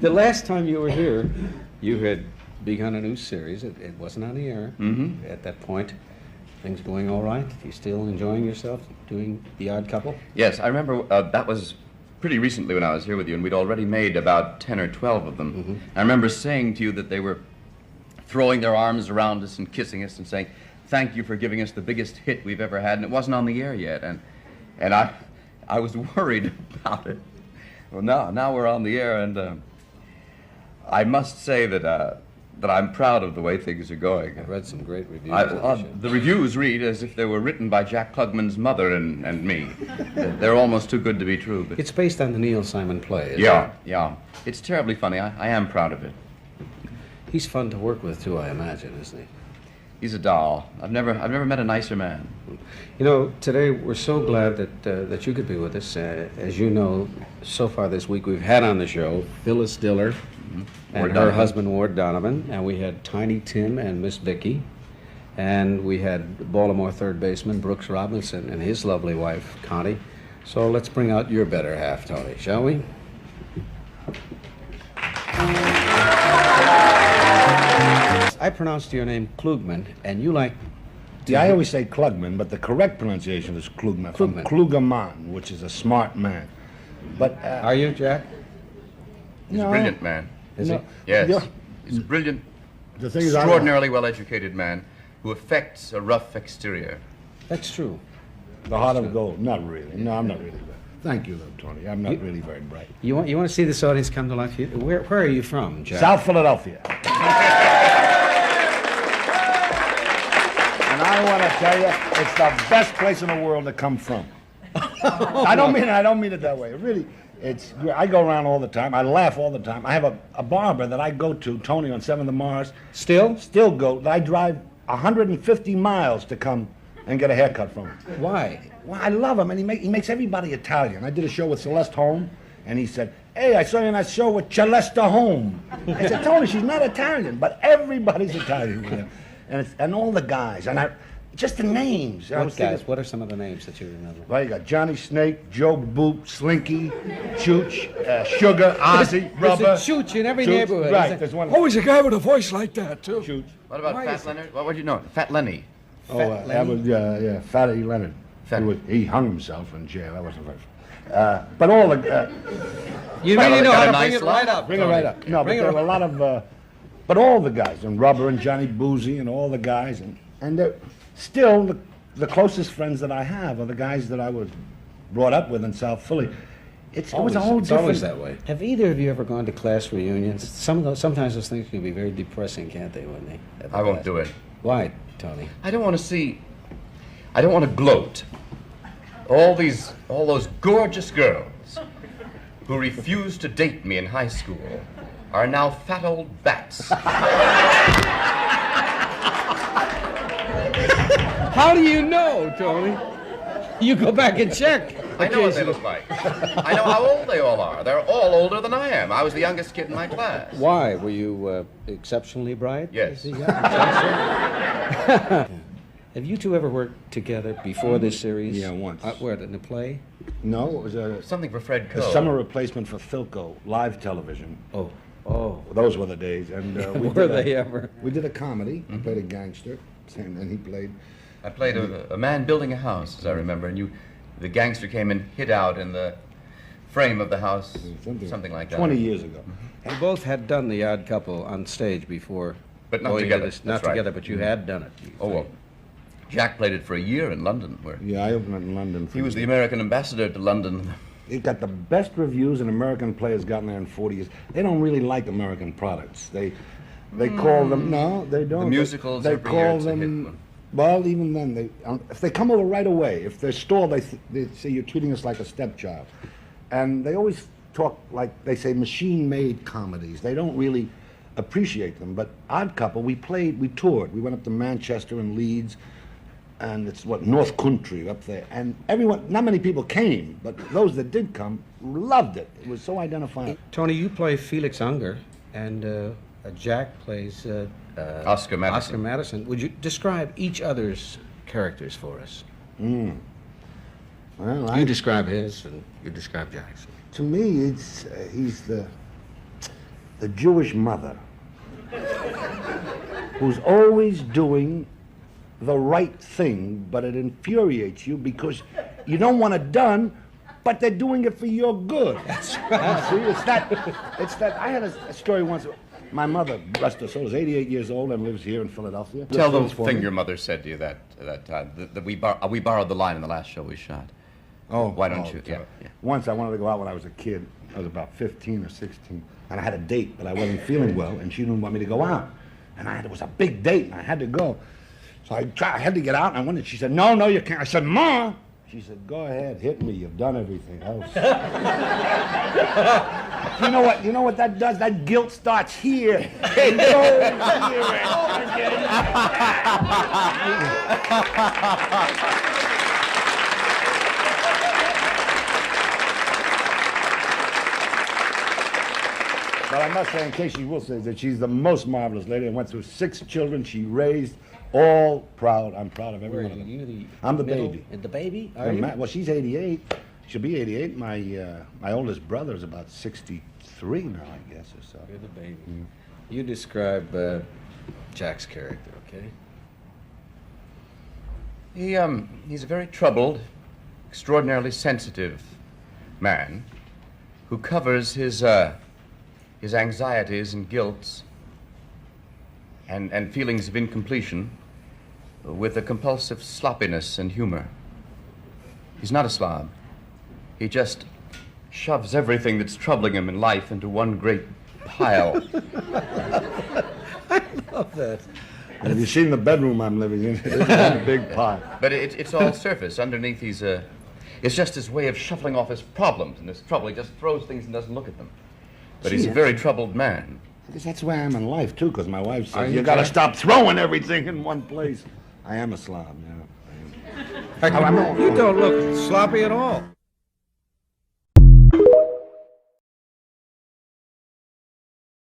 The last time you were here, you had begun a new series. It wasn't on the air at that point. Things going all right? You still enjoying yourself doing The Odd Couple? Yes, I remember that was pretty recently when I was here with you, and we'd already made about 10 or 12 of them. I remember saying to you that they were throwing their arms around us and kissing us and saying, "Thank you for giving us the biggest hit we've ever had," and it wasn't on the air yet, and I was worried about it. Well, now we're on the air, and I must say that I'm proud of the way things are going. I read some great reviews. The reviews read as if they were written by Jack Klugman's mother and me. They're almost too good to be true. But it's based on the Neil Simon play, isn't it? Yeah. It's terribly funny. I am proud of it. He's fun to work with, too, I imagine, isn't he? He's a doll. I've never met a nicer man. You know, today we're so glad that you could be with us. As you know, so far this week we've had on the show Phyllis Diller and her husband Ward Donovan, and we had Tiny Tim and Miss Vicky, and we had Baltimore third baseman Brooks Robinson and his lovely wife Connie. So let's bring out your better half, Tony, shall we? I pronounced your name Klugman, and you like... Yeah, I always say Klugman, but the correct pronunciation is Klugman. From Klugerman, which is a smart man. But are you, Jack? He's a brilliant man. Is he? Yes. He's a brilliant, extraordinarily well-educated man who affects a rough exterior. That's true. The heart of gold. Not really. No, I'm not really. Thank you, though, Tony. I'm not really very bright. You want to see this audience come to life? Where are you from, Jack? South Philadelphia. And I want to tell you, it's the best place in the world to come from. I don't mean it that way. Really, I go around all the time. I laugh all the time. I have a barber that I go to, Tony, on 7th of Mars. Still go. I drive 150 miles to come and get a haircut from him. Why? Well, I love him, and he makes everybody Italian. I did a show with Celeste Holm, and he said, "Hey, I saw you in that show with Celeste Holm." I said, "Tony, she's not Italian, but everybody's Italian with him." And all the guys, and just the names. What guys? What are some of the names that you remember? Well, you got Johnny Snake, Joe Boop, Slinky, Chooch, Sugar, Ozzy, Rubber. There's a Chooch in every neighborhood. Right, there's one. Always a guy with a voice like that, too. Chooch. What about Fat Leonard? What would you know? Fat Lenny. That was, Fatty Leonard. He hung himself in jail. That wasn't very but all the... you really know how to bring it right up. Bring it right up. No, but there were a lot of... but all the guys, and Rubber and Johnny Boozy and all the guys, and they're still the closest friends that I have are the guys that I was brought up with in South Philly. It was a whole different... It's always that way. Have either of you ever gone to class reunions? Sometimes those things can be very depressing, can't they, when they... I won't do it. Why, Tony? I don't want to gloat. All those gorgeous girls who refused to date me in high school are now fat old bats. How do you know, Tony? You go back and check. I know what they look like. I know how old they all are. They're all older than I am. I was the youngest kid in my class. Why? Were you exceptionally bright? Yes. Have you two ever worked together before this series? Yeah, once. Where, in the play? No, it was something for Fred Coe. a summer replacement for Philco, live television. Oh. Those were the days. And were they ever? We did a comedy. I played a gangster, and he played... I played a man building a house, as I remember, and the gangster came and hid out in the frame of the house, something like that. 20 years ago. You both had done The Odd Couple on stage before. But not together. Not together, but you had done it. Oh, well. Jack played it for a year in London. Yeah, I opened it in London. He was the American ambassador to London. It got the best reviews an American play has gotten there in 40 years. They don't really like American products. They call them... No, they don't. The musicals they every call year it's them... a hit one. Well, even then, if they come over right away, if they're stalled, they say you're treating us like a stepchild. And they always talk like, they say, machine-made comedies. They don't really appreciate them. But Odd Couple, we toured. We went up to Manchester and Leeds, and it's North Country up there. And everyone, not many people came, but those that did come loved it. It was so identifying. Tony, you play Felix Unger, and Jack plays... Oscar Madison. Oscar Madison. Would you describe each other's characters for us? Well, you describe his, and you describe Jack's. To me, the Jewish mother who's always doing the right thing, but it infuriates you because you don't want it done, but they're doing it for your good. That's right. See, it's that. I had a story once. My mother, rest her soul, is 88 years old and lives here in Philadelphia. Tell the Lives for thing me. your mother said to you that time. That we borrowed the line in the last show we shot. Oh, Why don't you? Yeah. Yeah. Once I wanted to go out when I was a kid. I was about 15 or 16, and I had a date, but I wasn't feeling well, and she didn't want me to go out. And it was a big date, and I had to go. So I had to get out, and I went in. She said, no, you can't. I said, Ma. She said, go ahead, hit me. You've done everything else. You know what that does? That guilt starts here. It goes here. But I must say, in case she will say, that she's the most marvelous lady and went through 6 children she raised, all proud. I'm proud of every one of them. I'm the middle- baby. The baby? Are And you? well, she's 88. She'll be 88. My oldest brother is about 63 now, I guess, or so. You're the baby. You describe Jack's character, okay? He's a very troubled, extraordinarily sensitive man who covers his anxieties and guilts and feelings of incompletion with a compulsive sloppiness and humor. He's not a slob. He just shoves everything that's troubling him in life into one great pile. Love that. And have you seen the bedroom I'm living in? It's one big pile. But it's all surface. Underneath, it's just his way of shuffling off his problems and his trouble. He just throws things and doesn't look at them. But he's a Gee, very troubled man. I guess that's where I am in life, too, because my wife Are says, you, you got to Jack? stop throwing everything in one place. I am a slob, yeah. You don't look sloppy at all.